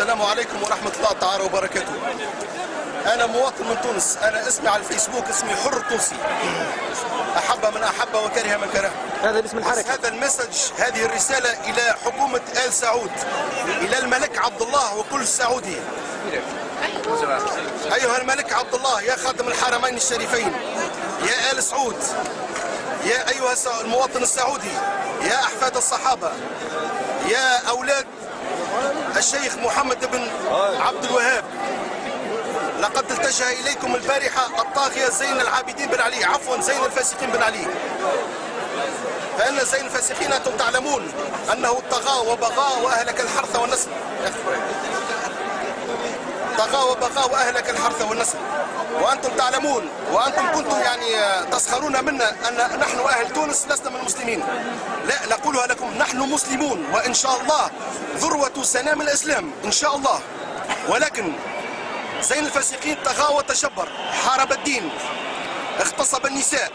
السلام عليكم ورحمة الله تعالى وبركاته. أنا مواطن من تونس، أنا اسمي على الفيسبوك اسمي حر التونسي. أحب من أحب وكره من كره. هذا باسم الحركة. هذا المسج، هذه الرسالة إلى حكومة آل سعود، إلى الملك عبد الله وكل سعودي. أيها الملك عبد الله يا خادم الحرمين الشريفين، يا آل سعود، يا أيها المواطن السعودي، يا أحفاد الصحابة، يا أولاد الشيخ محمد بن عبد الوهاب، لقد التجه إليكم البارحة الطاغية زين العابدين بن علي، عفوا زين الفاسقين بن علي. فإن زين الفاسقين أنتم تعلمون أنه طغى وبغى وأهلك الحرث والنسل. طغى وبغى وأهلك الحرث والنسل. وأنتم تعلمون وأنتم كنتم تسخرون منا أن نحن أهل تونس لسنا من المسلمين. لا، نقولها لكم، نحن مسلمون وإن شاء الله ذروة سنام الإسلام إن شاء الله. ولكن زين الفاسقين طغى وتجبر، حارب الدين، اغتصب النساء،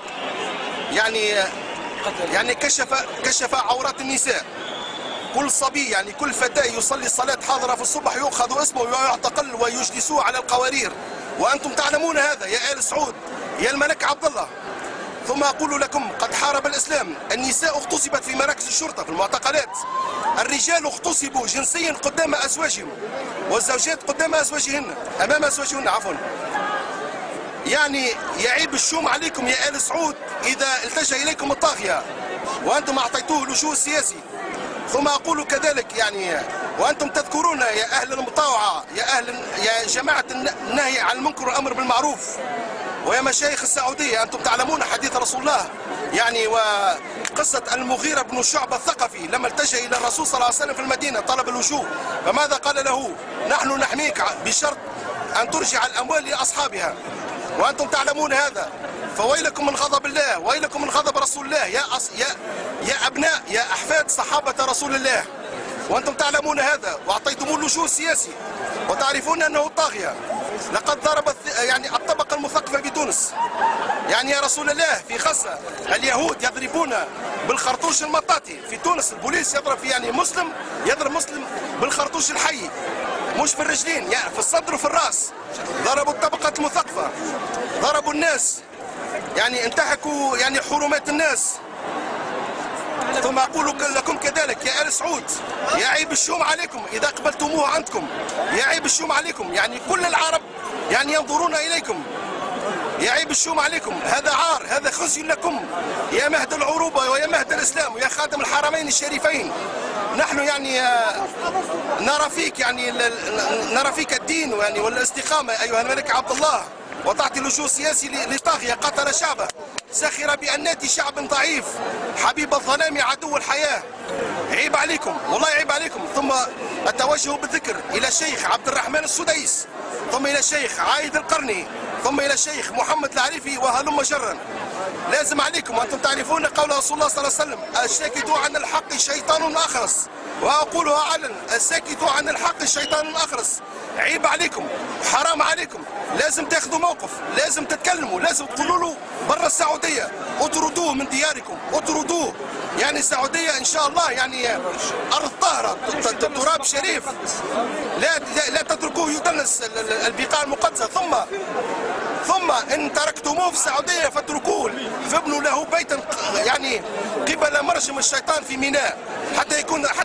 يعني كشف عورات النساء. كل صبي كل فتاة يصلي الصلاة حاضرة في الصبح يؤخذ اسمه ويعتقل ويجلسوه على القوارير. وأنتم تعلمون هذا يا آل سعود، يا الملك عبد الله. ثم أقول لكم قد حارب الإسلام. النساء اغتصبت في مراكز الشرطة في المعتقلات، الرجال اغتصبوا جنسيا قدام أزواجهم، والزوجات قدام أزواجهن، أمام أزواجهن عفوا. يعيب الشوم عليكم يا آل سعود إذا التجأ إليكم الطاغية وأنتم أعطيتوه لجوء سياسي. ثم أقول كذلك وأنتم تذكرون يا أهل المطاوعة، يا جماعة النهي عن المنكر والأمر بالمعروف، ويا مشايخ السعودية، أنتم تعلمون حديث رسول الله وقصة المغيرة بن شعبة الثقفي لما التجأ إلى الرسول صلى الله عليه وسلم في المدينة طلب اللجوء، فماذا قال له؟ نحن نحميك بشرط أن ترجع الأموال لأصحابها. وأنتم تعلمون هذا. فويلكم من غضب الله، ويلكم من غضب رسول الله يا أبناء، يا أحفاد صحابة رسول الله. وأنتم تعلمون هذا وأعطيتموه اللجوء السياسي وتعرفون أنه طاغية. لقد ضرب الطبقة المثقفة بتونس. يا رسول الله في غزة اليهود يضربون بالخرطوش المطاطي، في تونس البوليس يضرب يضرب مسلم بالخرطوش الحي، مش في الرجلين، في الصدر وفي الراس. ضربوا الطبقة المثقفة، ضربوا الناس، انتهكوا حرمات الناس. ثم أقول لكم كذلك يا آل سعود، يا عيب الشوم عليكم إذا قبلتموه عندكم، يا عيب الشوم عليكم، كل العرب ينظرون إليكم، يا عيب الشوم عليكم. هذا عار، هذا خزي لكم يا مهد العروبة ويا مهد الإسلام ويا خادم الحرمين الشريفين. نحن نرى فيك الدين والاستقامة أيها الملك عبد الله، وتعطي لجوء سياسي لطاغية قتل شعبه، سخر بأنات شعب ضعيف، حبيب الظلام عدو الحياة. عيب عليكم، والله عيب عليكم. ثم أتوجه بالذكر إلى الشيخ عبد الرحمن السديس، ثم إلى الشيخ عايد القرني، ثم إلى الشيخ محمد العريفي وهلم جرا. لازم عليكم، وأنتم تعرفون قول رسول الله صلى الله عليه وسلم: الساكت عن الحق شيطان أخرس، وأقولها علنا: الساكت عن الحق شيطان أخرس. عيب عليكم، حرام عليكم، لازم تاخذوا موقف، لازم تتكلموا، لازم تقولوا له برا السعودية، اطردوه من دياركم، اطردوه. السعودية إن شاء الله أرض طاهرة، تراب شريف، لا تتركوه يدنس البقاع المقدسة. ثم إن تركتموه في السعودية فاتركوه، فابنوا له بيتا قبل مرجم الشيطان في ميناء، حتى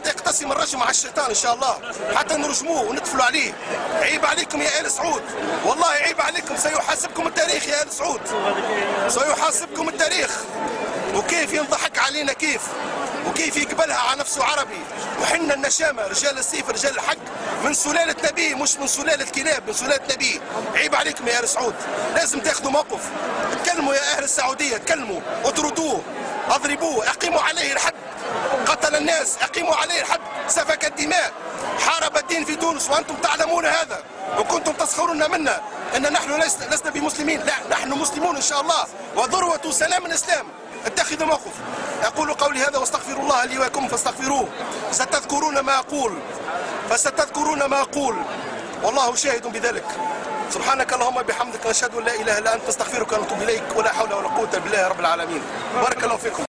يقتسم الرجم مع الشيطان إن شاء الله، حتى نرجموه ونتفلوا عليه. عيب عليكم يا آل سعود، والله عيب عليكم. سيحاسبكم التاريخ يا آل سعود، سيحاسبكم التاريخ. وكيف ينضحك علينا، وكيف يقبلها على نفسه عربي، وحنا النشامة رجال السيف رجال الحق من سلالة نبي، مش من سلالة كلاب، من سلالة نبي. عيب عليكم يا آل سعود، لازم تاخذوا موقف. تكلموا يا أهل السعودية، تكلموا، اطردوه، اضربوه، اقيموا عليه الحد. قتل الناس، اقيموا عليه الحد. سفك الدماء، حارب الدين في تونس، وأنتم تعلمون هذا، وكنتم تسخرون منا أن نحن لسنا بمسلمين. لا، نحن مسلمون إن شاء الله، وذروة سلام الإسلام. اتخذوا موقف. أقول قولي هذا واستغفر الله لي ولكم فاستغفروه. ستذكرون ما أقول والله شاهد بذلك. سبحانك اللهم بحمدك، نشهد أن لا إله إلا أنت، نستغفرك ونتوب إليك، ولا حول ولا قوة إلا بالله رب العالمين. بارك الله فيكم.